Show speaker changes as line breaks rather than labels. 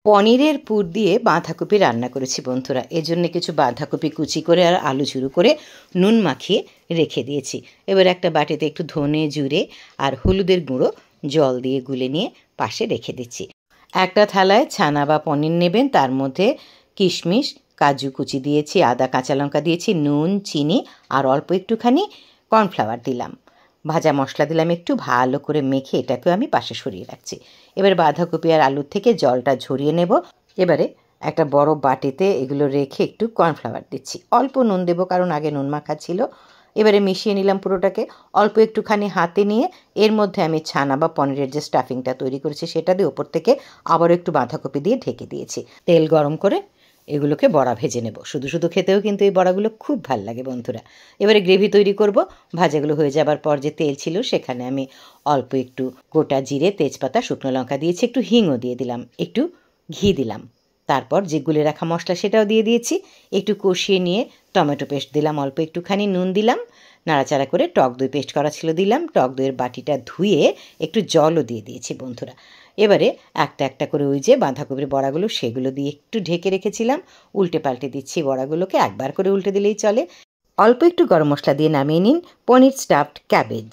পনিরের পুর দিয়ে বাঁধাকপি রান্না করেছি বন্ধুরা। এজন্য কিছু বাঁধাকপি কুচি করে আর আলু ঝুরো করে নুন মাখিয়ে রেখে দিয়েছি। এবার একটা বাটিতে একটু ধনে জিরে আর হলুদের গুঁড়ো জল দিয়ে গুলে নিয়ে পাশে রেখে দিচ্ছি। একটা থালায় ছানা বা পনির নেবেন, তার মধ্যে কিশমিশ কাজু কুচি দিয়েছি, আদা কাঁচা লঙ্কা দিয়েছি, নুন চিনি আর অল্প একটুখানি কর্নফ্লাওয়ার দিলাম, ভাজা মশলা দিলাম একটু, ভালো করে মেখে এটাকেও আমি পাশে সরিয়ে রাখছি। এবার বাঁধাকপি আর আলুর থেকে জলটা ঝরিয়ে নেব। এবারে একটা বড় বাটিতে এগুলো রেখে একটু কর্নফ্লাওয়ার দিচ্ছি, অল্প নুন দেবো কারণ আগে নুন মাখা ছিল। এবারে মিশিয়ে নিলাম পুরোটাকে, অল্প একটুখানি হাতে নিয়ে এর মধ্যে আমি ছানা বা পনিরের যে স্টাফিংটা তৈরি করেছি সেটা দিয়ে ওপর থেকে আবারও একটু বাঁধাকপি দিয়ে ঢেকে দিয়েছি। তেল গরম করে এগুলোকে বড়া ভেজে নেব। শুধু শুধু খেতেও কিন্তু এই বড়াগুলো খুব ভাল লাগে বন্ধুরা। এবারে গ্রেভি তৈরি করব। ভাজাগুলো হয়ে যাবার পর যে তেল ছিল সেখানে আমি অল্প একটু গোটা জিরে, তেজপাতা, শুকনো লঙ্কা দিয়েছি, একটু হিংও দিয়ে দিলাম, একটু ঘি দিলাম, তারপর যে গুলে রাখা মশলা সেটাও দিয়ে দিয়েছি। একটু কষিয়ে নিয়ে টমেটো পেস্ট দিলাম, অল্প একটুখানি নুন দিলাম, নাড়াচাড়া করে টক দই পেস্ট করা ছিল দিলাম, টক দইয়ের বাটিটা ধুয়ে একটু জলও দিয়ে দিয়েছি বন্ধুরা। এবারে একটা একটা করে ওই যে বাঁধাকপির বড়াগুলো সেগুলো দিয়ে একটু ঢেকে রেখেছিলাম, উল্টে পাল্টে দিচ্ছি বড়াগুলোকে, একবার করে উল্টে দিলেই চলে। অল্প একটু গরম মশলা দিয়ে নামিয়ে নিন পনির স্টাফড ক্যাবেজ।